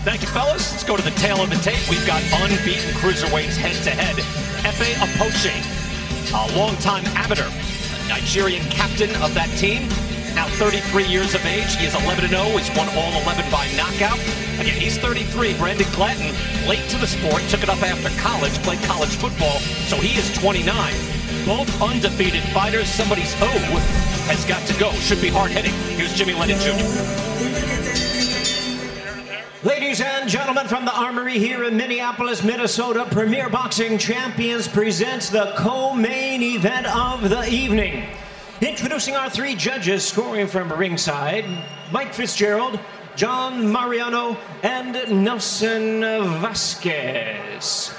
Thank you, fellas. Let's go to the tail of the tape. We've got unbeaten cruiserweights head-to-head. Efe Apoche, a longtime amateur, a Nigerian captain of that team, now 33 years of age. He is 11-0. He's won all 11 by knockout. Again, he's 33. Brandon Glanton, late to the sport, took it up after college, played college football, so he is 29. Both undefeated fighters. Somebody's O has got to go. Should be hard-hitting. Here's Jimmy Lennon Jr. Ladies and gentlemen, from the Armory here in Minneapolis, Minnesota, Premier Boxing Champions presents the co-main event of the evening. Introducing our three judges scoring from ringside, Mike Fitzgerald, John Mariano, and Nelson Vasquez.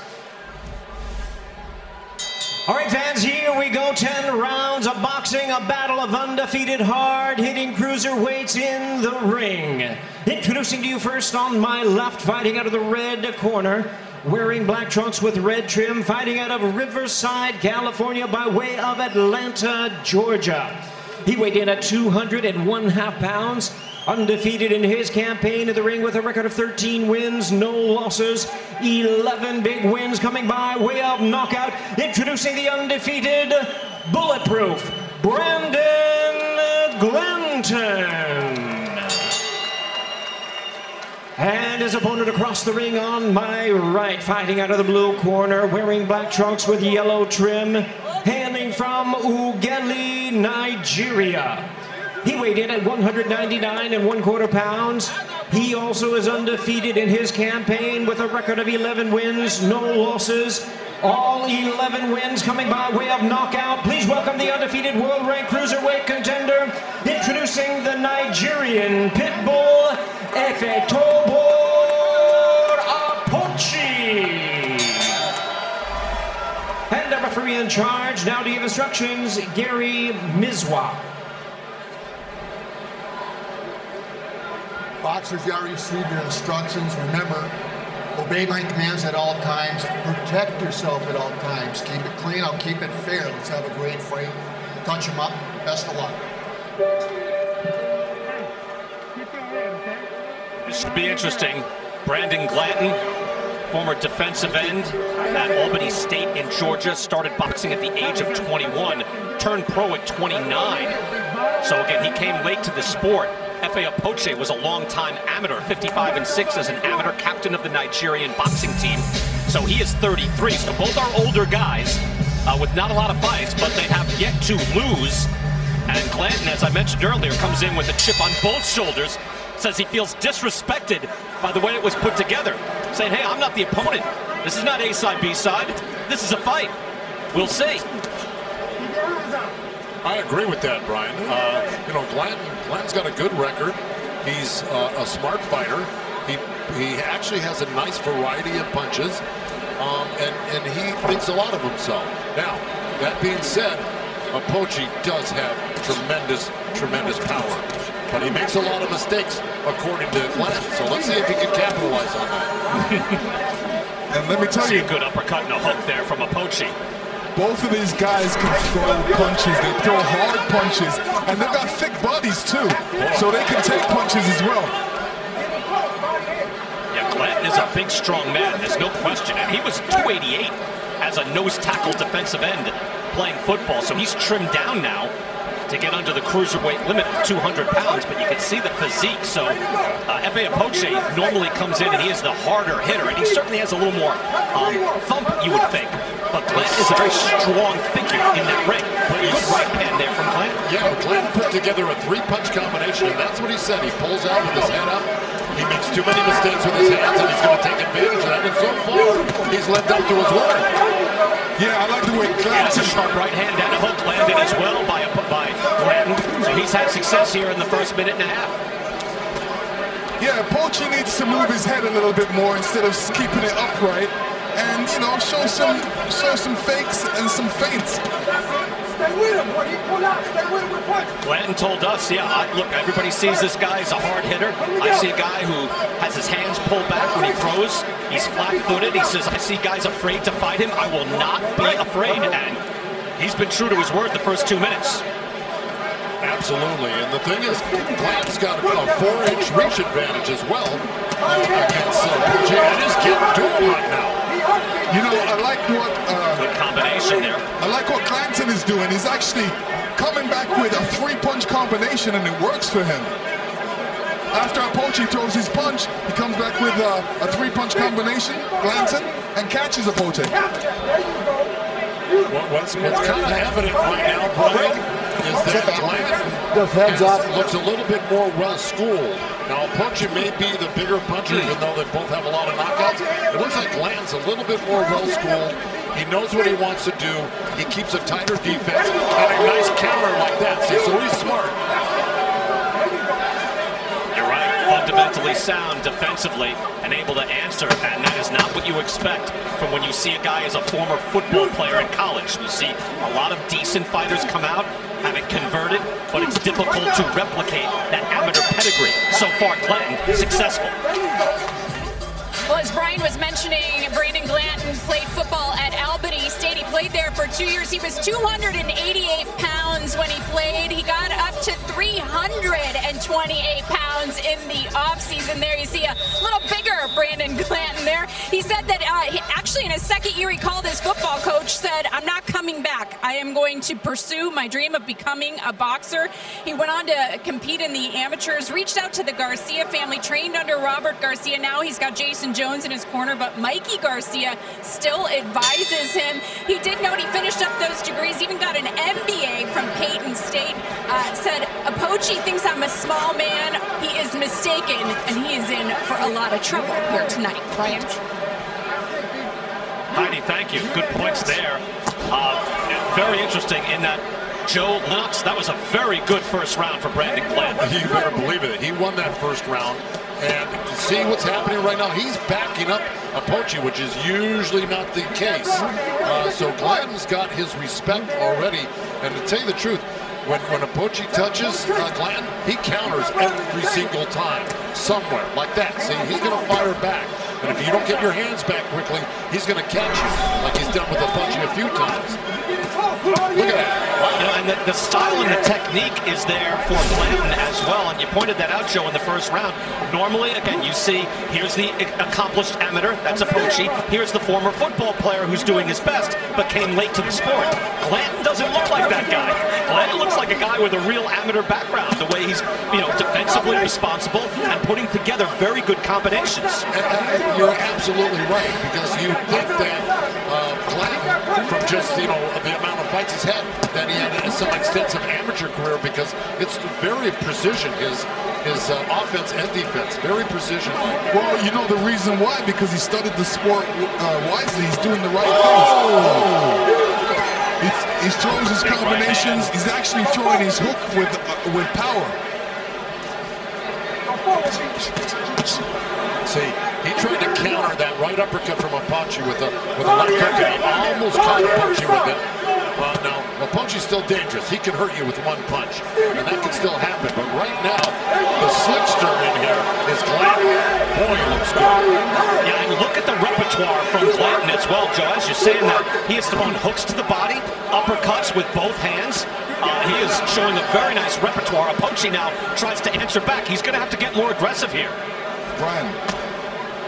All right, fans, here we go. 10 rounds of boxing, a battle of undefeated, hard-hitting cruiserweights in the ring. Introducing to you first on my left, fighting out of the red corner, wearing black trunks with red trim, fighting out of Riverside, California, by way of Atlanta, Georgia. He weighed in at 201.5 pounds. Undefeated in his campaign in the ring with a record of 13 wins, no losses, 11 big wins coming by way of knockout. Introducing the undefeated, bulletproof, Brandon Glanton. And his opponent across the ring on my right, fighting out of the blue corner, wearing black trunks with yellow trim, hailing from Ughelli, Nigeria. He weighed in at 199.25 pounds. He also is undefeated in his campaign with a record of 11 wins, no losses. All 11 wins coming by way of knockout. Please welcome the undefeated world-ranked cruiserweight contender, introducing the Nigerian Pitbull, Efe Apoche. And the referee in charge, now to give instructions, Gary Mizwa. Boxers, you already received your instructions. Remember, obey my commands at all times. Protect yourself at all times. Keep it clean. I'll keep it fair. Let's have a great fight. Touch them up. Best of luck. This should be interesting. Brandon Glanton, former defensive end at Albany State in Georgia, started boxing at the age of 21, turned pro at 29. So again, he came late to the sport. Efe Apoche was a long-time amateur, 55-6 as an amateur captain of the Nigerian boxing team. So he is 33. So both are older guys with not a lot of fights, but they have yet to lose. And Glanton, as I mentioned earlier, comes in with a chip on both shoulders, says he feels disrespected by the way it was put together, saying, hey, I'm not the opponent. This is not A-side, B-side. This is a fight. We'll see. I agree with that, Brian. You know, Glanton's got a good record. He's a smart fighter. He actually has a nice variety of punches, and he thinks a lot of himself. Now, that being said, Apoche does have tremendous power, but he makes a lot of mistakes, according to Glanton. So let's see if he can capitalize on that. And let me tell you, a good uppercut and a hook there from Apoche. Both of these guys can throw punches. They throw hard punches, and they've got thick bodies too, so they can take punches as well. Yeah, Glanton is a big, strong man. There's no question. And he was 288 as a nose tackle defensive end playing football, so he's trimmed down now to get under the cruiserweight limit of 200 pounds, but you can see the physique. So Efe Apoche normally comes in and he is the harder hitter, and he certainly has a little more thump, you would think. But Glanton is a very strong figure in that ring. Good right hand there from Glanton. Yeah, Glanton put together a three-punch combination, and that's what he said. He pulls out with his head up. He makes too many mistakes with his hands, and he's going to take advantage of that. And so far, he's lived up to his word. Yeah, I like the way Glanton. That's a sharp right hand and a hook landed as well by Glanton. So he's had success here in the first minute and a half. Yeah, Apoche needs to move his head a little bit more instead of keeping it upright, and you know, show some fakes and some feints. Stay with him. When he pull out, stay with him with punch. Glanton told us, yeah, look, everybody sees this guy as a hard hitter. I see a guy who has his hands pulled back when he throws. He's flat-footed. He says, I see guys afraid to fight him. I will not be afraid. And he's been true to his word the first 2 minutes. Absolutely, and the thing is, Glanton's got a 4-inch reach advantage as well against can't do it right now. You know, I like what Good combination there. I like what Glanton is doing. He's actually coming back with a 3-punch combination, and it works for him. After Apochi throws his punch, he comes back with a 3-punch combination, Glanton, and catches Apochi. What's kind of evident right now, Brian, is that Glanton looks a little bit more well-schooled. Now, Apochi may be the bigger puncher, even though they both have a lot of knockouts. It looks like Glanton's a little bit more well-schooled. He knows what he wants to do. He keeps a tighter defense and a nice counter like that. See, so he's smart. You're right. Fundamentally sound defensively and able to answer, and that is not what you expect from when you see a guy as a former football player in college. You see a lot of decent fighters come out, have it converted, but it's difficult to replicate that amateur pedigree. So far, Glanton successful. Well, as Brian was mentioning, Brandon Glanton played football at Albany State. He played there for 2 years. He was 288 pounds when he played. He got up to 328 pounds in the offseason. There you see a little bigger Brandon Glanton there. He said that actually in his second year, he called his football coach, said, "I'm not coming back. I am going to pursue my dream of becoming a boxer." He went on to compete in the amateurs, reached out to the Garcia family, trained under Robert Garcia. Now he's got Jason Jones in his corner, but Mikey Garcia still advises him. He did note he finished up those degrees, even got an MBA from Payton State. Said, "Apochi thinks I'm a small man. He is mistaken, and he is in for a lot of trouble here tonight." Brian? Heidi, thank you. Good points there. Very interesting in that Joe Lennox, that was a very good first round for Brandon Glanton. You better believe it. He won that first round. And to see what's happening right now, he's backing up Apochi, which is usually not the case. So Glanton's got his respect already. And to tell you the truth, when Apochi touches Glanton, he counters every single time, somewhere, like that. See, he's going to fire back. And if you don't get your hands back quickly, he's going to catch you, like he's done with Apochi a few times. Look at that. Wow. You know, and the style and the technique is there for Glanton as well. And you pointed that out, Joe, in the first round. Normally, again, you see, here's the accomplished amateur, that's Apochi. Here's the former football player who's doing his best, but came late to the sport. Glanton doesn't look like that guy. Glanton looks like a guy with a real amateur background, the way he's, defensively responsible and putting together very good combinations. And you're absolutely right, because you think that Glanton, from just, the amount of fights he's had, that he had some extensive amateur career, because it's very precision, his offense and defense, very precision. Well, you know the reason why? Because he studied the sport wisely. He's doing the right things. He throws his combinations. He's actually throwing his hook with power. See, he tried to counter that right uppercut from Apochi with a left hook, and he almost caught Apochi with it. Now, Apochi's still dangerous. He can hurt you with one punch, and that can still happen. But right now, the slickster in here is Glanton. Boy, he looks good. Yeah, and look at the repertoire from Glanton as well, Joe. As you're saying that, he has thrown hooks to the body, uppercuts with both hands. He is showing a very nice repertoire. Apochi now tries to answer back. He's going to have to get more aggressive here. Brian.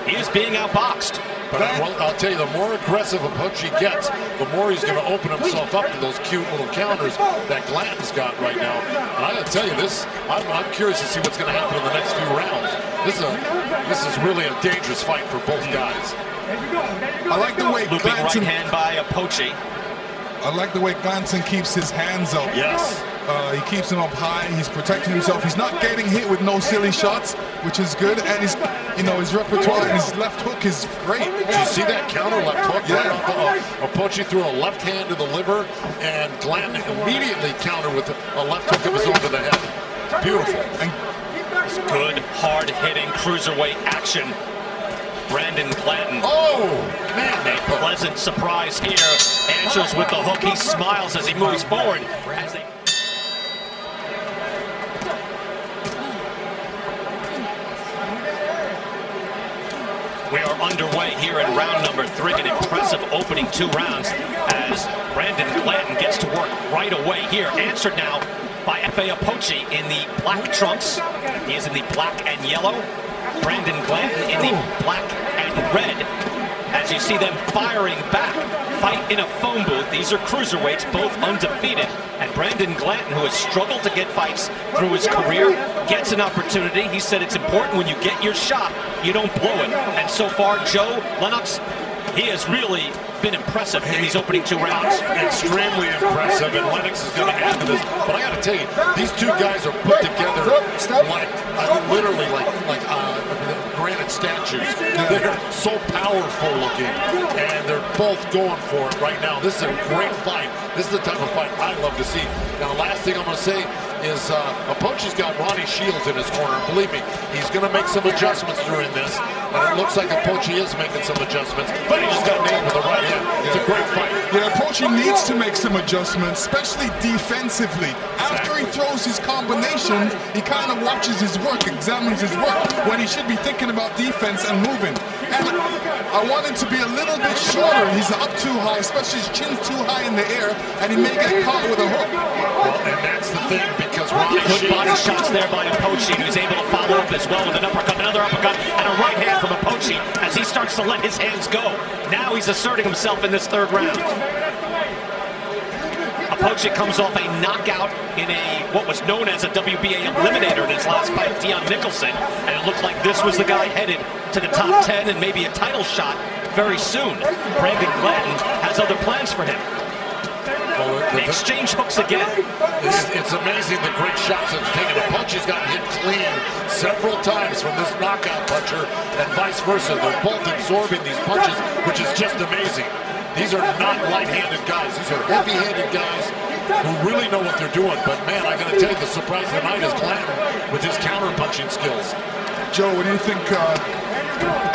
He is being outboxed. But I'll tell you, the more aggressive Apochi gets, the more he's going to open himself up to those cute little counters that Glanton's got right now. And I got to tell you this, I'm curious to see what's going to happen in the next few rounds. This is really a dangerous fight for both guys. I like the way Looping right hand by Apochi. I like the way Glanton keeps his hands up. Yes. He keeps him up high. He's protecting himself. He's not getting hit with no silly shots, which is good. And his repertoire and his left hook is great. Did you see that counter left hook? Yeah. Right off Apochi threw a left hand to the liver, and Glanton immediately countered with a left hook of his own to the head. Beautiful. And good, hard-hitting cruiserweight action. Brandon Glanton. Oh, man. A pleasant surprise here. Answers with the hook. He smiles as he moves forward. We are underway here in round number 3. An impressive opening 2 rounds as Brandon Glanton gets to work right away here. Answered now by F.A. Apochi in the black trunks. He is in the black and yellow. Brandon Glanton in the black and red. as you see them firing back. Fight in a phone booth. These are cruiserweights, both undefeated. And Brandon Glanton, who has struggled to get fights through his career, gets an opportunity. He said it's important when you get your shot, you don't blow it. And so far, Joe Lennox, he has really been impressive in these opening 2 rounds. Extremely impressive, and Lennox is going to add to this. But I got to tell you, these two guys are put together like literally like granite statues. They're so powerful looking, and they're both going for it right now. This is a great fight. This is the type of fight I love to see. Now, last thing I'm going to say is Apoche's got Ronnie Shields in his corner. Believe me, he's going to make some adjustments during this, and it looks like Apoche is making some adjustments, but he just got nailed with the right hand. It's a great fight. Yeah, Apoche needs to make some adjustments, especially defensively. After he throws his combinations, he kind of watches his work, examines his work, when he should be thinking about defense and moving. And I want him to be a little bit shorter. He's up too high, especially his chin's too high in the air, and he may get caught with a hook. Well, and that's the thing, because Ronnie Good body shots there by Apoche, who's able to follow up as well with an uppercut, another uppercut, and a right hand from Apoche as he starts to let his hands go. Now he's asserting himself in this 3rd round. Apoche comes off a knockout in what was known as a WBA eliminator in his last fight, Dion Nicholson, and it looked like this was the guy headed to the top 10 and maybe a title shot very soon. Brandon Glanton has other plans for him. Well, They exchange hooks again. It's amazing the great shots that he's taken. Apoche's gotten hit clean several times from this knockout puncher, and vice versa. They're both absorbing these punches, which is just amazing. These are not light-handed guys. These are heavy-handed guys who really know what they're doing. But, man, I got to tell you, the surprise of the night is Glanton with his counter-punching skills. Joe, what do you think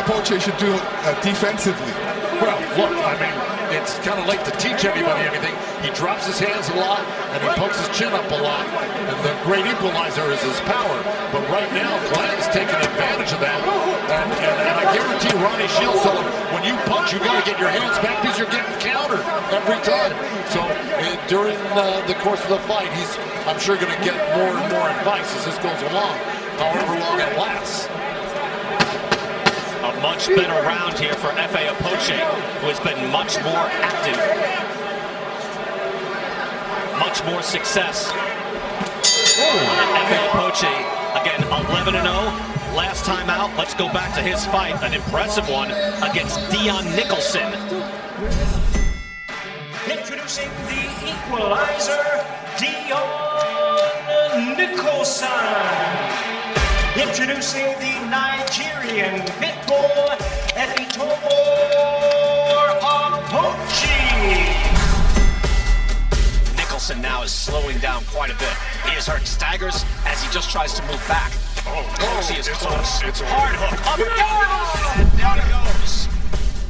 Apoche should do defensively? Well, look, I mean, it's kind of late to teach anybody anything. He drops his hands a lot, and he pokes his chin up a lot. And the great equalizer is his power. But right now, Glanton's taking advantage of that. And I guarantee Ronnie Shields told him, when you punch, you got to get your hands back because you're getting countered every time. So during the course of the fight, he's, I'm sure, going to get more and more advice as this goes along, however long it lasts. A much better round here for F.A. Apoche, who has been much more active. Much more success. F.A. Apoche, again, 11-0. Last time out, let's go back to his fight. An impressive one against Dion Nicholson. Introducing the equalizer, Dion Nicholson. Introducing the Nigerian Pitbull, Efeator Apoche. Nicholson now is slowing down quite a bit. He is hurt, staggers as he just tries to move back. Apoche is close. Hard hook, up and down he goes.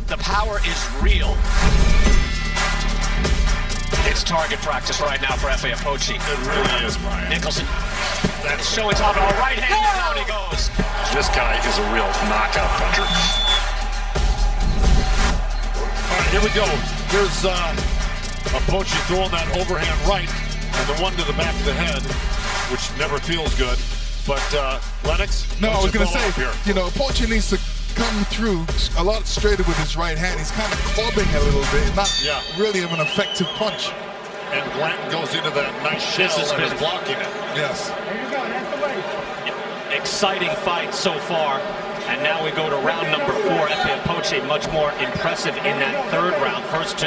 The power is real. It's target practice right now for F.A. Apoche. It really is, Brian. Nicholson, that's showing top of a right hand, and down he goes. This guy is a real knockout puncher. All right, here we go. Here's Apoche throwing that overhand right, and the one to the back of the head, which never feels good. But Lennox, no, I was going to say, here. you know, Apoche needs to come through a lot straighter with his right hand. He's kind of clubbing a little bit, not really of an effective punch. And Glanton goes into that nice shell and is blocking it. Yes. Exciting fight so far. And now we go to round number 4. F.A. Apoche much more impressive in that 3rd round. First 2,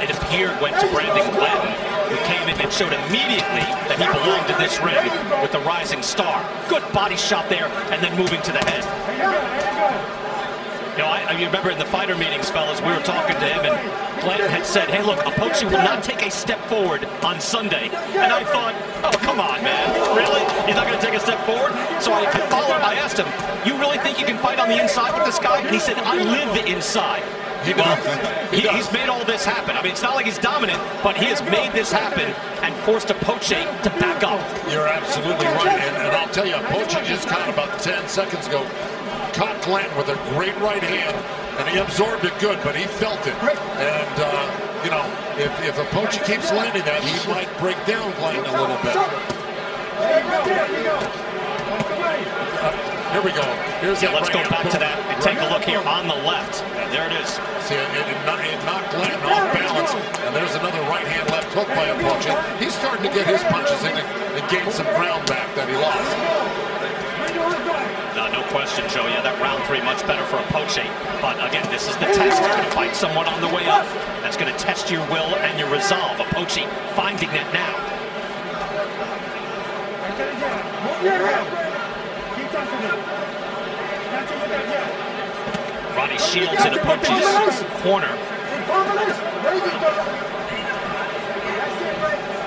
it appeared, went to Brandon Glanton, who came in and showed immediately that he belonged to this ring with the rising star. Good body shot there, and then moving to the head. You know, I remember in the fighter meetings, fellas, we were talking to him, and Glanton had said, hey, look, Apoche will not take a step forward on Sunday. And I thought, oh, come on, man. Really? He's not going to take a step forward? So I asked him, you really think you can fight on the inside with this guy? And he said, I live inside. He's made all this happen. I mean, it's not like he's dominant, but he has made this happen and forced Apoche to back up. You're absolutely right. And I'll tell you, Apoche just caught about 10 seconds ago. Caught Glanton with a great right hand, and he absorbed it good, but he felt it. And, you know, if Apoche keeps landing that, he might break down Glanton a little bit. Here we go. Let's go back to that and take a look here. here on the left. And there it is. See, it knocked Glanton off balance. And there's another right-hand left hook by Apoche. He's starting to get his punches in and gain some ground back that he lost. No question, Joe. Yeah, that round 3 much better for Apoche. But again, this is the test. You're going to fight someone on the way up. That's going to test your will and your resolve. Apoche finding that now. Ronnie Shields in Apoche's corner.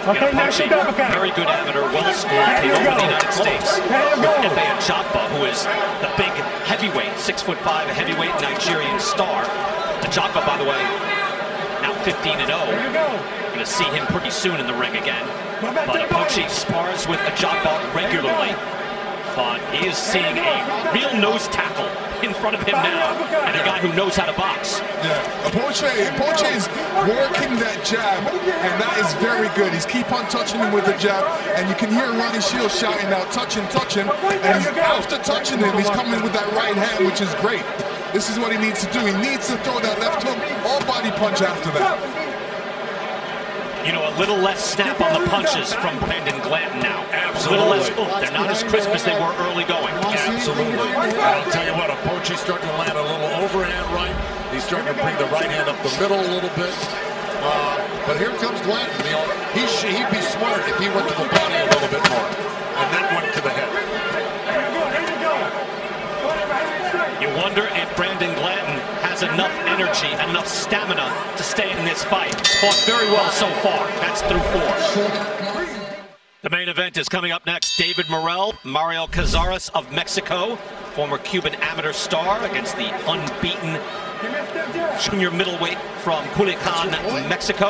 Apoche, very good amateur, well-schooled, came over to the United States with Efe Ajagba, who is the big heavyweight, 6'5", a heavyweight Nigerian star. Ajagba, by the way, now 15-0. Going to see him pretty soon in the ring again. But Apoche spars with Ajagba regularly. But he is seeing a real nose tackle in front of him now, and a guy who knows how to box. Yeah, Apoche is working that jab, and that is very good. He's keep on touching him with the jab, and you can hear Ronnie Shields shouting out, touch him, and after touching him, he's coming with that right hand, which is great. This is what he needs to do. He needs to throw that left hook or body punch after that. You know, a little less snap on the punches from Brandon Glanton now. Absolutely. A little less, they're not as crisp as they were early going. Absolutely. I'll tell you what, Apoche's starting to land a little overhand right. He's starting to bring the right hand up the middle a little bit. But here comes Glanton. You know, he'd be smart if he went to the body a little bit more and then went to the head. You wonder if Brandon Glanton has enough energy, enough stamina to stay in this fight. He's fought very well so far. That's through 4. The main event is coming up next. David Morrell, Mario Cazares of Mexico, former Cuban amateur star, against the unbeaten junior middleweight from Culiacan, Mexico.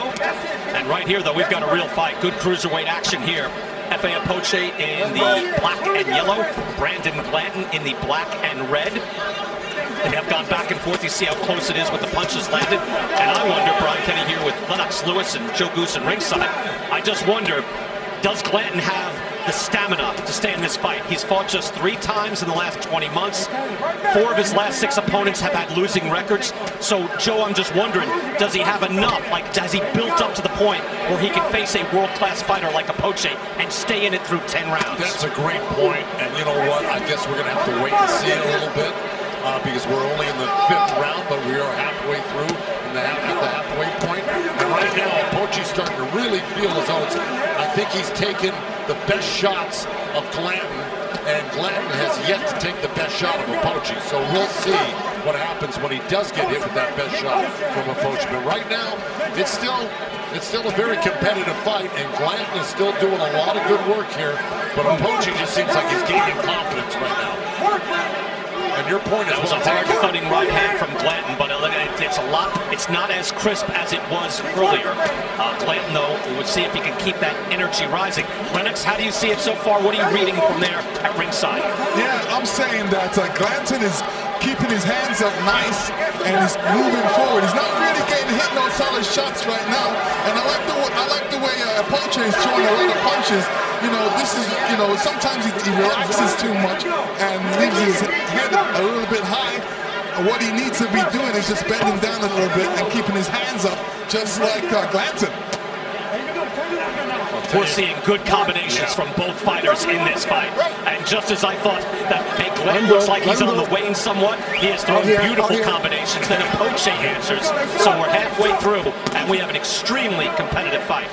And right here, though, we've got a real fight. Good cruiserweight action here. Efe Apoche in the black and yellow, Brandon Glanton in the black and red. They have gone back and forth. You see how close it is with the punches landed. And I wonder, Brian Kenny here with Lennox Lewis and Joe Goosen ringside, I just wonder, does Glanton have the stamina to stay in this fight? He's fought just 3 times in the last 20 months. 4 of his last 6 opponents have had losing records. So, Joe, I'm just wondering, does he have enough? Like, has he built up to the point where he can face a world-class fighter like Apoche and stay in it through 10 rounds? That's a great point. And you know what? I guess we're going to have to wait and see it a little bit because we're only in the 5th round, but we are halfway through at the halfway point. And right now, Apoche's starting to really feel as though I think he's taken the best shots of Glanton, and Glanton has yet to take the best shot of Apoche. So we'll see what happens when he does get hit with that best shot from Apoche. But right now, it's still a very competitive fight, and Glanton is still doing a lot of good work here. But Apoche just seems like he's gaining confidence right now. And your point is, that was a hard thudding right hand from Glanton, but it's not as crisp as it was earlier. Glanton, though, we'll see if he can keep that energy rising. Lennox, how do you see it so far? What are you reading from there at ringside? Yeah, I'm saying that Glanton is keeping his hands up nice and he's moving forward. He's not really getting hit no solid shots right now. And I like the way Apoche is throwing a lot of punches. You know, this is, you know, sometimes he relaxes too much and leaves his head a little bit high. What he needs to be doing is just bending down a little bit and keeping his hands up, just like Glanton. We're seeing good combinations from both fighters in this fight. And just as I thought that Glanton looks like he's on the wane somewhat, he has thrown beautiful combinations that Apoche answers. So we're halfway through, and we have an extremely competitive fight.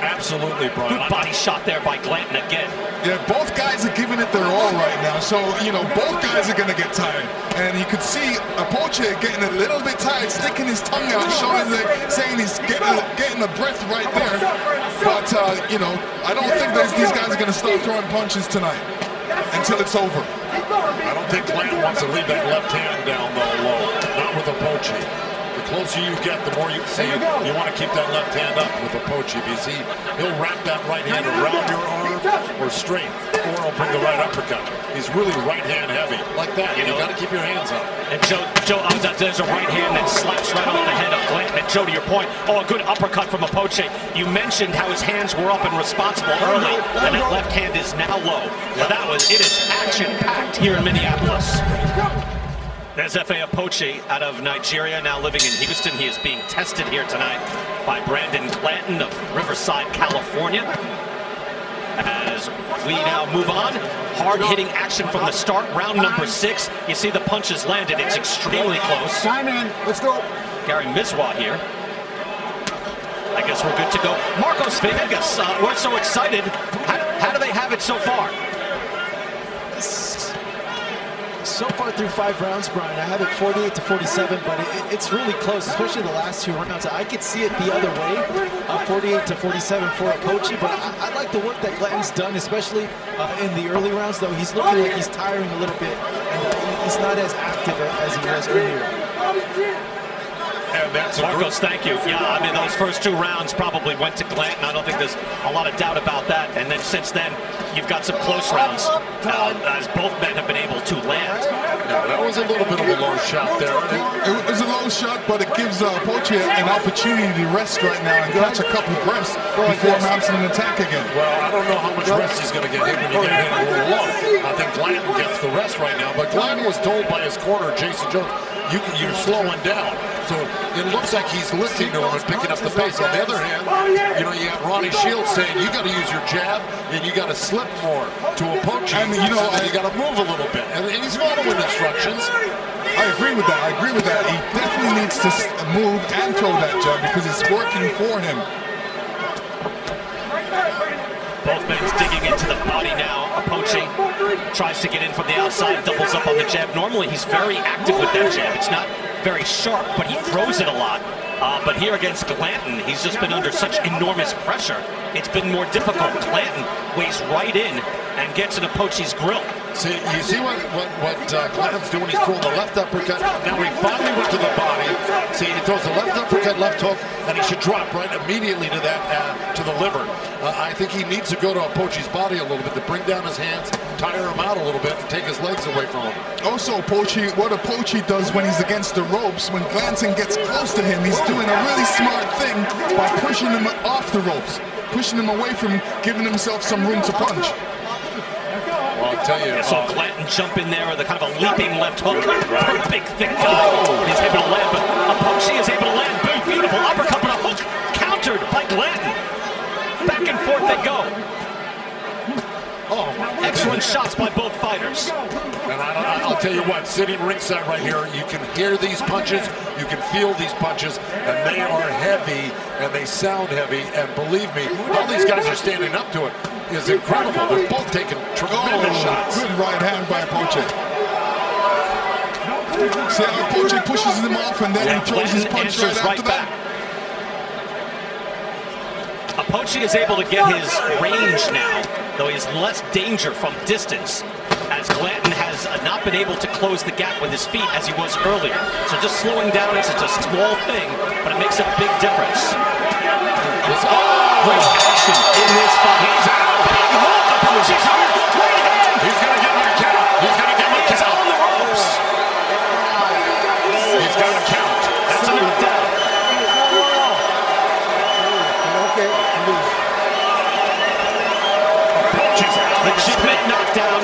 Absolutely, Brian. Good body shot there by Glanton again. Yeah, both guys are giving it their all right now. So, you know, both guys are going to get tired. And you could see Apoche getting a little bit tired, sticking his tongue out, saying he's getting a breath right there. But, you know, I don't think these guys are going to start throwing punches tonight until it's over. I don't think Glanton wants to leave that left hand down low. Not with Apoche. The closer you get, the more you see you want to keep that left hand up with Apoche because he'll wrap that right hand around your arm or straight, or he'll bring the right uppercut. He's really right hand heavy, like that. You got to keep your hands up. And Joe, there's a right hand that slaps right off the head of Glanton. And Joe, to your point, a good uppercut from Apoche. You mentioned how his hands were up and responsible early, and that left hand is now low. But it is action-packed here in Minneapolis. There's Efe Apoche out of Nigeria, now living in Houston. He is being tested here tonight by Brandon Glanton of Riverside, California. As we now move on, hard-hitting action from the start, round number 6. You see the punches landed. It's extremely close. Time in. Let's go. Gary Mizwa here. I guess we're good to go. Marcos Vegas, we're so excited. How do they have it so far? So far through 5 rounds, Brian, I have it 48-47, but it's really close, especially the last 2 rounds. I could see it the other way, 48-47 for Apoche, but I like the work that Glanton's done, especially in the early rounds, though he's looking like he's tiring a little bit, and he's not as active as he was earlier. And that's Marcos, thank you. Yeah, I mean, those first 2 rounds probably went to Glanton. I don't think there's a lot of doubt about that. And then since then, you've got some close rounds, as both men have been able to land. Yeah, that was a little bit of a low shot there. It was a low shot, but it gives Apoche an opportunity to rest right now and catch a couple of breaths before mounting an attack again. Well, I don't know how much rest he's going to get when you get hit a little low. I think Glanton gets the rest right now, but Glanton was told by his corner, Jason Jones, you're slowing down. So it looks like he's listening to him and picking up the pace. On the other hand, you know, you got Ronnie Shields saying you got to use your jab and you got to slip more to Apoche. And you know, you got to move a little bit. And he's following instructions. I agree with that. I agree with that. He definitely needs to move and throw that jab because it's working for him. Both men digging into the body now. Apoche tries to get in from the outside, doubles up on the jab. Normally, he's very active with that jab. It's not very sharp, but he throws it a lot. But here against Glanton, he's just been under such enormous pressure. It's been more difficult. Glanton weighs right in and gets in Apoche's grill. See, you see what Glanton's doing? He's throwing the left uppercut. Now he finally went to the body. See, he throws the left uppercut, left hook, and he should drop right immediately to that to the liver. I think he needs to go to Apoche's body a little bit to bring down his hands, tire him out a little bit, and take his legs away from him. Also, what Apoche does when he's against the ropes, when Glanton gets close to him, he's doing a really smart thing by pushing him off the ropes, pushing him away from giving himself some room to punch. Well, I'll tell you. I saw Glanton jump in there with a kind of a leaping left hook. Very big, thick guy. He's able to land, but Apoche is able to land. Big, beautiful uppercut, but a hook countered by Glanton. Back and forth they go. Excellent shots by both fighters. And I'll tell you what, sitting ringside right here, you can hear these punches, you can feel these punches, and they are heavy, and they sound heavy, and believe me, all these guys are standing up to it. Is incredible. They're both taking tremendous shots. Good right hand by Apoche. See how Apoche pushes him off and then he throws his punch right after that. Apoche is able to get his range now, though he has less danger from distance, as Glanton has not been able to close the gap with his feet as he was earlier. So just slowing down is just a small thing, but it makes a big difference. Great action in this fight. He's out. Big hook. Apoche's hurt. Right hand. He's going to get my count. He's going to get my count. He's on the ropes. He's got a count. That's a knockdown. Apoche's out. Legitimate knockdown.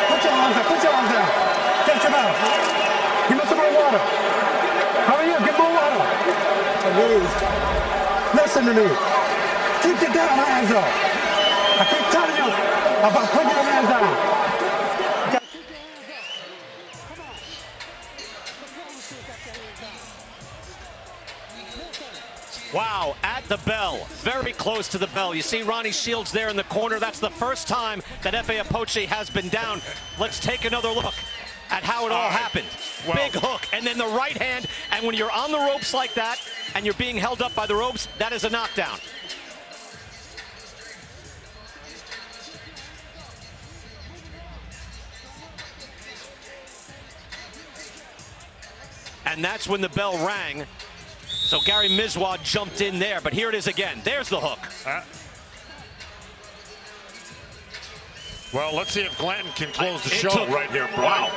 Put your arms down. Take some out. Give me some more water. How are you? Get more water. Please. Listen to me. Keep your damn hands up. I keep telling you about putting your hands down. Wow, at the bell, very close to the bell. You see Ronnie Shields there in the corner. That's the first time that Efe Apoche has been down. Let's take another look at how it all happened. Well, big hook, and then the right hand, and when you're on the ropes like that, and you're being held up by the ropes, that is a knockdown. And that's when the bell rang. So Gary Mizwa jumped in there, but here it is again. There's the hook. Well, let's see if Glanton can close the show right here, Brian. Wow.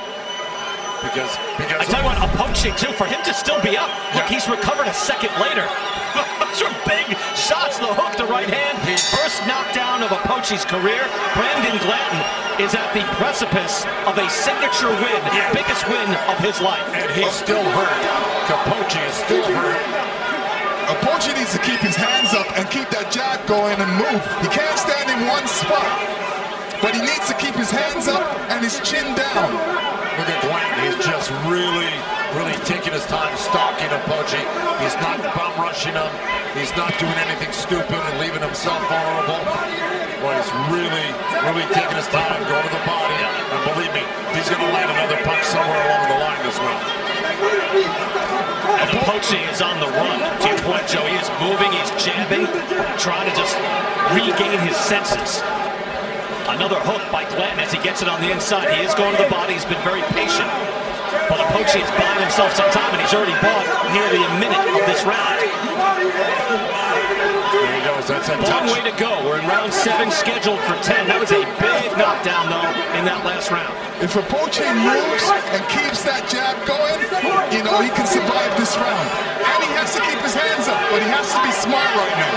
Because I tell you what, Apoche too, for him to still be up. Look, he's recovered a second later. Those are big shots. The hook, the right hand. First knockdown of Apoche's career. Brandon Glanton is at the precipice of a signature win, biggest win of his life. And he's still hurt. Apoche is still hurt. Apoche needs to keep his hands up and keep that jab going and move. He can't stand in one spot, but he needs to keep his hands up and his chin down. Look at Glanton. He's just really taking his time stalking Apoche. He's not bum rushing him. He's not doing anything stupid and leaving himself vulnerable. Well, he's really taking his time, going to the body. And believe me, he's going to land another punch somewhere along the line this round. And Apoche is on the run. To your point, Joe, he is moving, he's jabbing, trying to just regain his senses. Another hook by Glanton as he gets it on the inside. He is going to the body. He's been very patient. But Apoche is buying himself some time, and he's already bought nearly a minute of this round. There he goes. That's a long way to go. We're in round 7, scheduled for 10. That was a big knockdown, though, in that last round. If Apoche moves and keeps that jab going, you know, he can survive this round. And he has to keep his hands up, but he has to be smart right now.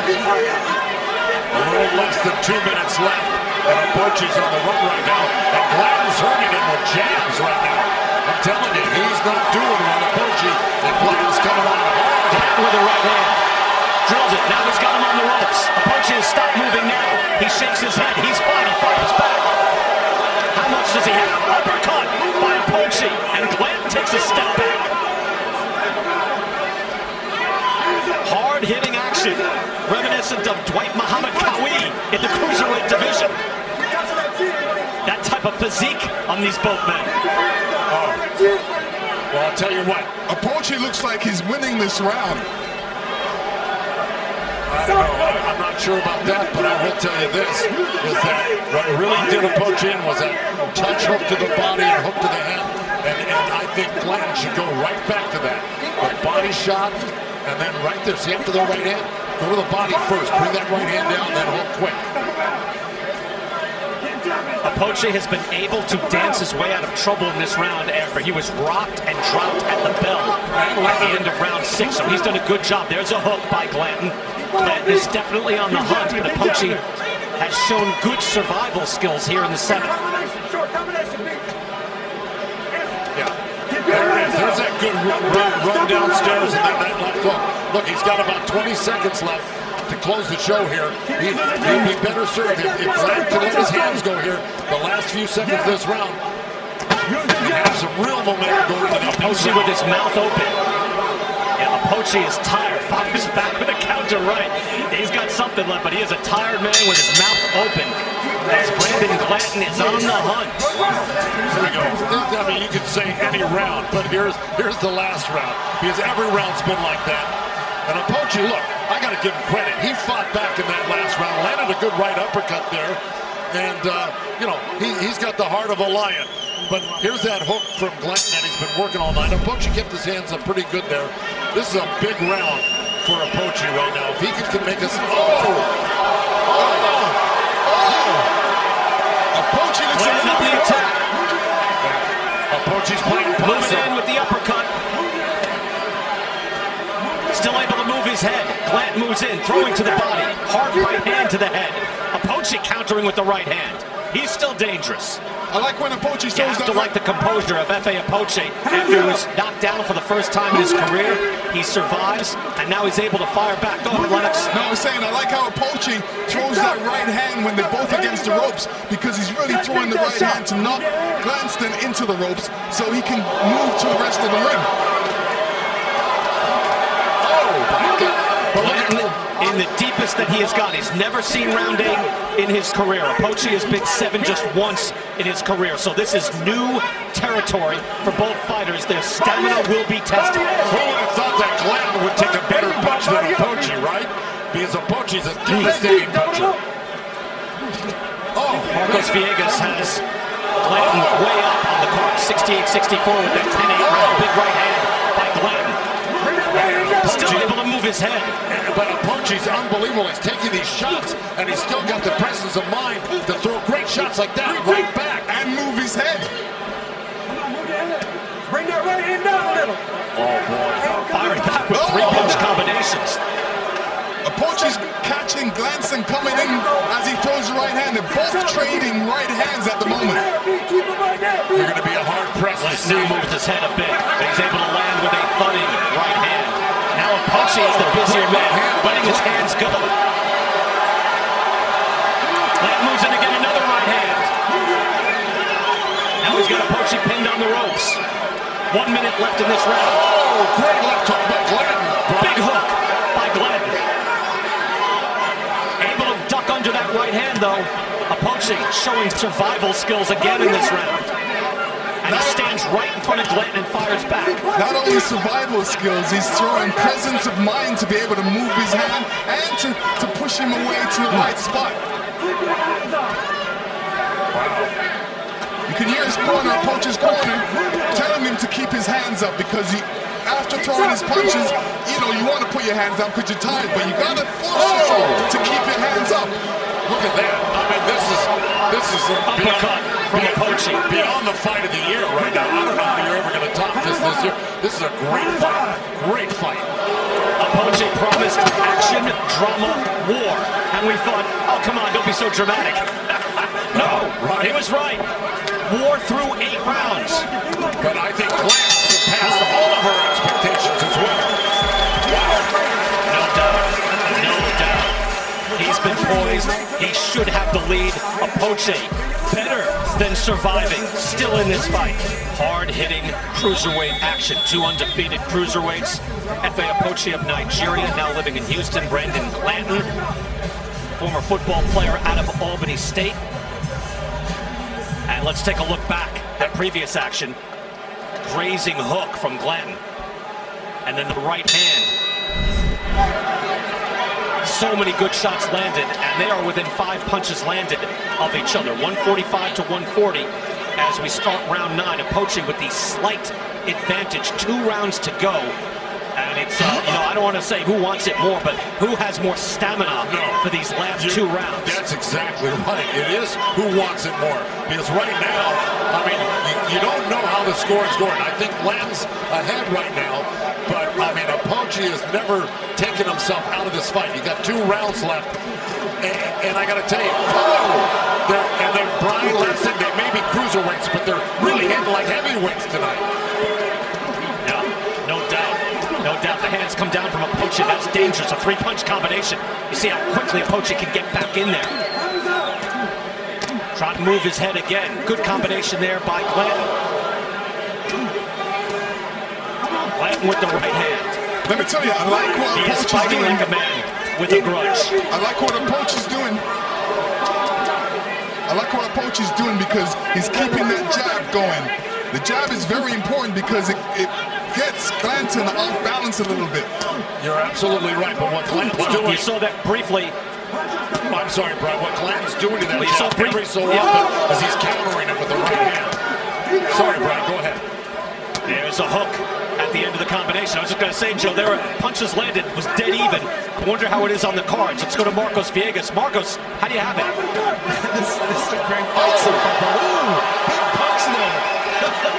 A little less than 2 minutes left, and Apoche's on the run right now, and Glanton's hurting him with jabs right now. I'm telling you, he's not doing it on Apoche, and Glanton's coming on hard. With the right hand. Drills it. Now he's got him on the ropes. Apoche has stopped moving now. He shakes his head. He's fine. He fires back. How much does he have? Uppercut by Apoche, and Glanton takes a step back. Hard-hitting action, reminiscent of Dwight Muhammad Qawi in the cruiserweight division. That type of physique on these both men. Well, I'll tell you what. Apoche looks like he's winning this round. I'm not sure about that, but I will tell you this, is that what really did Apoche in was that touch hook to the body and hook to the head. And I think Glanton should go right back to that. A body shot, and then right there, see after the right hand, go to the body first, bring that right hand down, then hook quick. Apoche has been able to dance his way out of trouble in this round after he was rocked and dropped at the bell at the end of round 6, so he's done a good job. There's a hook by Glanton. Glanton is definitely on the hunt, but Apoche has shown good survival skills here in the 7th. Yeah, there it is. There's that good run downstairs and then that left hook. Look, he's got about 20 seconds left to close the show here. He'd be better served if Glanton could let his hands go here the last few seconds of this round. He has some real momentum going to the Apoche with his mouth open. Yeah, Apoche is tired. Fires back with a counter right. He's got something left, but he is a tired man with his mouth open. As Brandon Glanton is on the hunt. Here we go. I mean, you could say any round, but here's the last round, because every round's been like that. And Apoche, look, I got to give him credit. He fought back in that last round, landed a good right uppercut there, and you know, he's got the heart of a lion. But here's that hook from Glanton that he's been working all night. Apoche kept his hands up pretty good there. This is a big round for Apoche right now. If he can make us, Apoche looks a little bit attack. Apoche's playing moving in with the uppercut. Still able to move his head. Glanton moves in, throwing to the body. Hard right hand to the head. Apoche countering with the right hand. He's still dangerous. I like when Apoche throws you have to like the composure of F.A. Apoche. After he was knocked down for the first time in his career, he survives, and now he's able to fire back. Go ahead, Lennox. No, I was saying, I like how Apoche throws that right hand when they're both against the ropes, because he's really throwing the right hand to knock Glanton into the ropes so he can move to the rest of the ring. In the deepest that he has got. He's never seen round 8 in his career. Apoche has been 7 just once in his career. So this is new territory for both fighters. Their stamina will be tested. Who would have thought that Glanton would take a better punch than Apoche, right? Because Apoche's a devastating puncher. Marcos Villegas has Glanton way up on the card. 68-64 with that 10-8 round. Big right hand by Glanton. Still able to move his head. But Apoche's unbelievable. He's taking these shots, and he's still got the presence of mind to throw great shots like that right back and move his head. Oh boy, firing back with 3-punch combinations. Apochi's catching Glanson coming in as he throws the right hand. They're both trading right hands at the moment. You're going to be a hard press to see. Now moves his head a bit. He's able to land with a thudding right hand. Now Apochi is the busier man, letting his hands go. Glanton moves in again, another right hand. Now he's got Apochi pinned on the ropes. 1 minute left in this round. Oh, great left hook by Glanton. Big hook by Glanton. Able to duck under that right hand, though. Apochi showing survival skills again in this round. And he stands right in front of Glanton and fires back. Not only survival skills, he's throwing presence of mind to be able to move his hand and to push him away to the right spot. You can hear his corner, Apochi's corner, telling him to keep his hands up because after throwing his punches, you want to put your hands up because you're tired, but you got to force yourself to keep your hands up. Look at that. I mean, this is uppercut from Apochi. Beyond the fight of the year right now. I don't know how you're ever going to top this year. This is a great fight. Great fight. Apochi promised action, drama, war. And we thought, oh, come on, don't be so dramatic. No, he was right. War through 8 rounds. But I think Glanton surpassed all of her expectations as well. No doubt. No doubt. He's been poised. He should have the lead. Apochi, better than surviving, still in this fight. Hard-hitting cruiserweight action. 2 undefeated cruiserweights. Efe Apochi of Nigeria, now living in Houston. Brandon Glanton, former football player out of Albany State. And let's take a look back at previous action. Grazing hook from Glanton. And then the right hand. So many good shots landed, and they are within 5 punches landed of each other. 145 to 140 as we start round 9. Apochi with the slight advantage. 2 rounds to go. And it's, I don't want to say who wants it more, but who has more stamina for these last 2 rounds? That's exactly right. It is who wants it more. Because right now, I mean, you don't know how the score is going. I think Glanton's ahead right now, but I mean, Apochi has never taken himself out of this fight. You got 2 rounds left, and I got to tell you, they're Brian Lesson, they may be cruiserweights, but they're really hitting like heavyweights tonight. No doubt. No doubt the hands come down from Apochi. That's dangerous. A 3-punch combination. You see how quickly Apochi can get back in there. Trying to move his head again. Good combination there by Glanton. Glanton with the right hand. Let me tell you, I like what Apochi's doing. Like a man with a grudge. I like what Apochi's doing. I like what Apochi's doing because he's keeping that jab going. The jab is very important because it gets Glanton off balance a little bit. You're absolutely right, but what Glanton's doing... You saw that briefly. I'm sorry, Brad. What Glanton's doing to that jab every so often is he's countering it with the right hand. Sorry, Brad. Go ahead. There's a hook at the end of the combination. I was just going to say, Joe, there were punches landed. It was dead even. I wonder how it is on the cards. Let's go to Marcos Villegas. Marcos, how do you have it? This is a great fight so far. Ooh, big punch there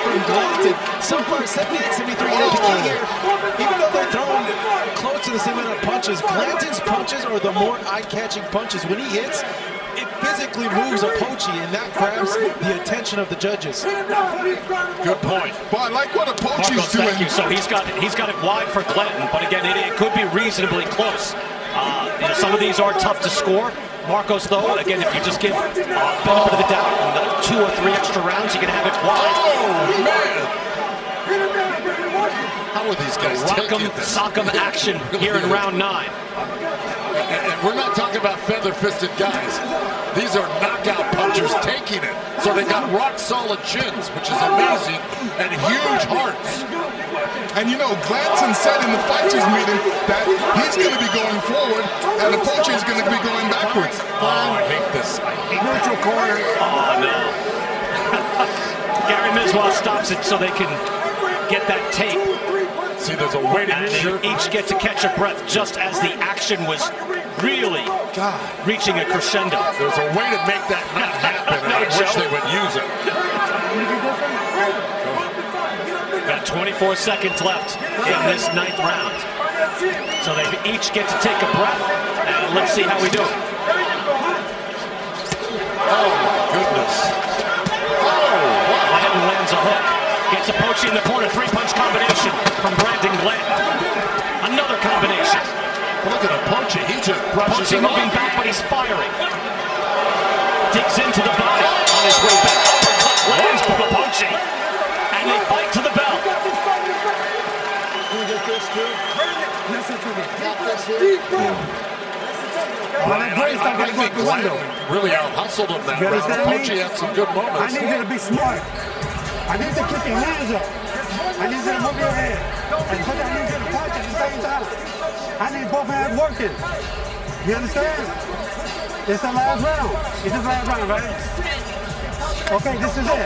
from Glanton. So far, 78-73. The key here, even though they're throwing close to the same amount of punches, Glanton's punches are the more eye-catching punches. When he hits, it physically moves Apochi, and that grabs the attention of the judges. Good point. But I like what Apochi's doing. Thank you. So he's got it wide for Glanton, but again, it could be reasonably close. Some of these are tough to score. Marcos, though, again, if you just give benefit of the doubt and 2 or 3 extra rounds, you can have it wide. Oh, man! How are these guys taking this? Sock'em action here in round 9. And we're not talking about feather-fisted guys. These are knockout punchers taking it. So they got rock-solid chins, which is amazing, and huge hearts. And Glanton said in the fighters meeting that he's going to be going forward and Apochi is going to be going backwards. Oh, I hate this. I hate neutral corner. Oh, no. Gary Miswell stops it so they can get that tape. See, there's a way to each get to catch a breath just as the action was really reaching a crescendo. There's a way to make that not happen, and I wish they would use it. Got 24 seconds left in this 9th round. So they each get to take a breath, and let's see how we do. Oh, my goodness. Oh, wow. Glanton lands a hook. Gets Apocci in the corner. 3-punch combination from Brandon Glanton. Another combination. Look at Apocci. He just brushes Apocci it moving off. back, but he's firing. Digs into the body on his way back. Uppercut lands from Apocci. And they fight to the bell. Listen to me. Got this here. Brian, I think Glanton really out-hustled him that You round. understand me? Apocci had some good I moments. need you to be smart. I need you to keep your hands up. I need you to move your head. And put I need you to punch at the same time. I need both hands working. You understand? It's the last round. It's the last round, right? Okay, this is it.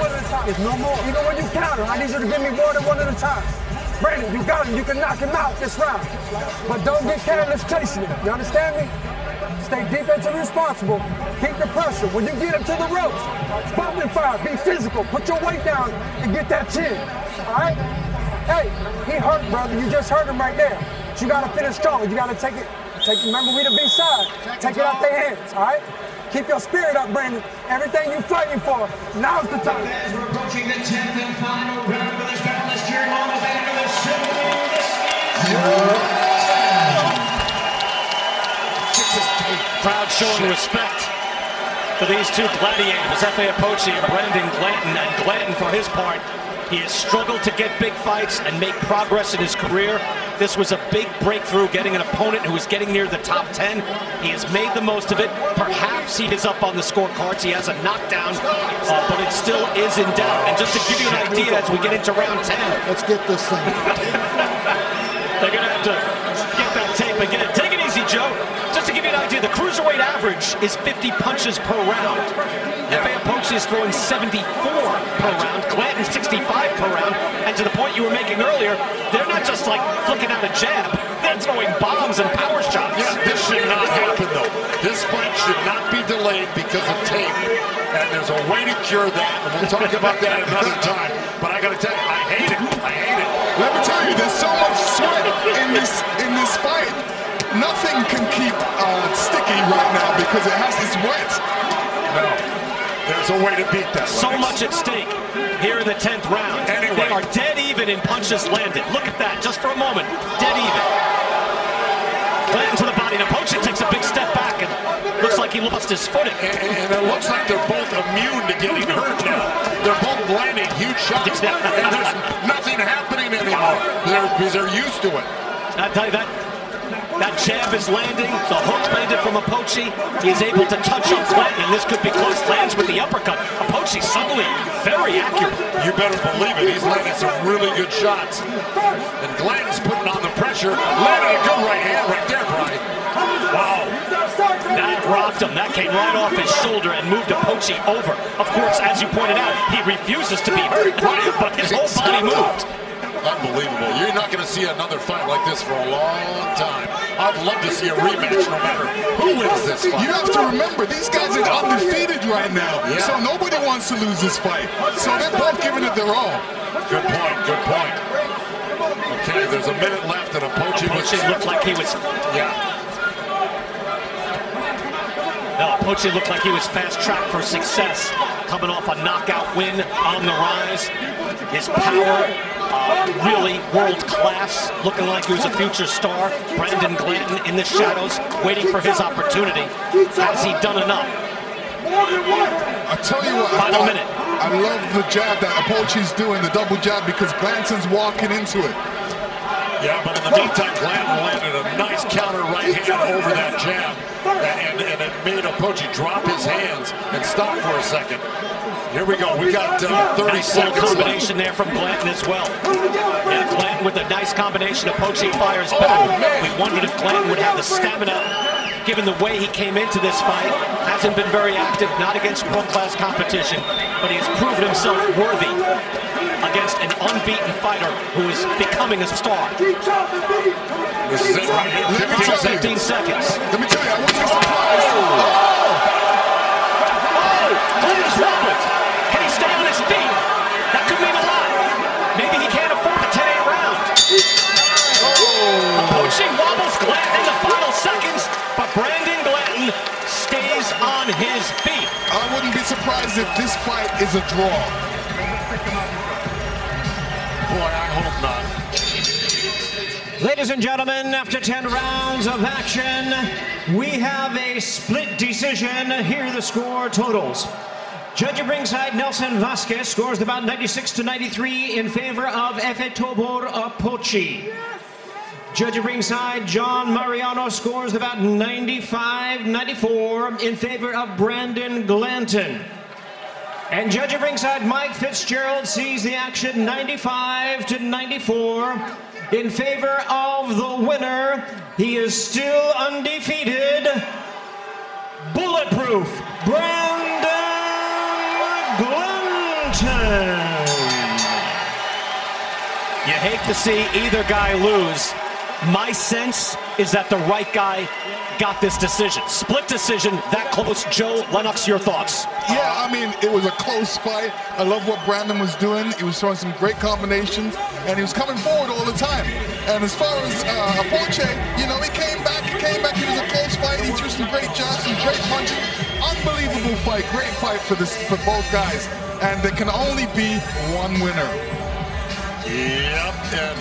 It's no more. Even when you counter, I need you to give me more than one at a time. Brandon, you got him. You can knock him out this round. But don't get careless chasing him. You understand me? Stay defensively responsible. Keep the pressure. When you get him to the ropes, bump and fire. Be physical. Put your weight down and get that chin. All right? Hey, he hurt, brother. You just hurt him right there. But you got to finish strong. You got to take it. Remember, we the B side. Take it out their hands. All right? Keep your spirit up, Brandon. Everything you're fighting for, now's the time. As we're approaching the 10th and final round of this battle, this year, on the back of the silver, this is Crowd showing respect for these two gladiators, Efe Apocci and Brandon Glanton. And Glanton, for his part, he has struggled to get big fights and make progress in his career. This was a big breakthrough, getting an opponent who was getting near the top 10. He has made the most of it. Perhaps he is up on the scorecards. He has a knockdown, but it still is in doubt. And just to give you an idea, as we get into round 10, Let's get this thing. they're going to have to get that tape again. Take it easy, Joe. Just to give you an idea, the cruiserweight average is 50 punches per round. Efe Apocci is throwing 74 per round, Glanton 65 per round, and to the point you were making earlier, they're not just like flicking out a jab, they're throwing bombs and power shots. Yeah, this should not happen, though. This fight should not be delayed because of tape, and there's a way to cure that, and we'll talk about that another time. But I got to tell you, I hate it. I hate it. Let me tell you, there's so much sweat in this fight. Nothing can keep sticky right now because it's wet. No, there's a way to beat that. So much at stake here in the 10th round. Anyway. They are dead even in punches landed. Look at that, just for a moment, dead even. Glanton to the body, and Apocci takes a big step back and looks like he lost his footing. And it looks like they're both immune to getting hurt now. They're both landing huge shots, and there's nothing happening anymore. They're used to it. I tell you that jab is landing. The hook landed from Apocci. He is able to touch on Glanton, and this could be close. Lands with the uppercut. Apocci suddenly very accurate. You better believe it. He's landing some really good shots. And Glanton's putting on the pressure. Landed a good right hand right there, Brian. Wow. That rocked him. That came right off his shoulder and moved Apocci over. Of course, as you pointed out, he refuses to be hurt, but his whole body moved. Unbelievable. You're not going to see another fight like this for a long time. I'd love to see a rematch no matter who wins this fight. You have to remember, these guys are undefeated right now. Yeah. So nobody wants to lose this fight. So they're both giving it their all. Good point, good point. Okay, there's a minute left and Apocci looked like he was... Yeah. No, Apocci looked like he was fast-tracked for success. Coming off a knockout win on the rise. His power, really world-class. Looking like he was a future star. Brandon Glanton in the shadows, waiting for his opportunity. Has he done enough? I tell you what, Final minute. I love the jab that Apocci's doing, the double jab, because Glanton's walking into it. Yeah, but in the meantime, Glanton landed a nice counter right hand over that jab. And it made Apocci drop his hands and stop for a second. Here we go. We got 30 nice seconds combination there from Glanton as well. Yeah, Glanton with a nice combination. Apocci fires back. We wondered if Glanton would have the stamina, given the way he came into this fight. Hasn't been very active, not against pro-class competition, but he has proven himself worthy against an unbeaten fighter who is becoming a star. This is it right here. 15 seconds. Let me tell you, I wasn't surprised. Glanton's wobbled. Can he stay on his feet? That could mean a lot. Maybe he can't afford surprised if this fight is a draw. Boy, I hope not. Ladies and gentlemen, after 10 rounds of action, we have a split decision. Here are the score totals. Judge at ringside, Nelson Vasquez, scores about 96-93 in favor of Efetobor Apochi. Judge at ringside, John Mariano, scores about 95-94 in favor of Brandon Glanton. And judge at ringside, Mike Fitzgerald, sees the action 95-94 in favor of the winner. He is still undefeated. Bulletproof Brandon Glanton. You hate to see either guy lose. My sense is that the right guy got this decision. Split decision, that close. Joe Lennox, your thoughts? Yeah, I mean, it was a close fight. I love what Brandon was doing. He was throwing some great combinations, and he was coming forward all the time. And as far as Apoche, you know, he came back. It was a close fight. He threw some great jabs, some great punches. Unbelievable fight, great fight for both guys. And there can only be one winner. Yep, and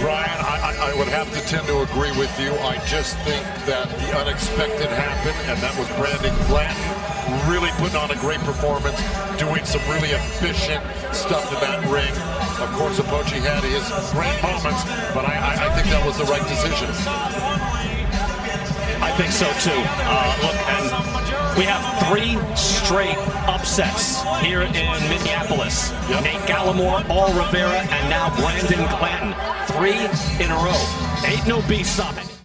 Brian, I would have to tend to agree with you. I just think that the unexpected happened, and that was Brandon Glanton really putting on a great performance, doing some really efficient stuff in that ring. Of course, Apoche had his great moments, but I think that was the right decision. I think so too. Look, and we have 3 straight upsets here in Minneapolis. Yep. Nate Gallimore, Paul Rivera, and now Brandon Glanton. 3 in a row. Ain't no B-side.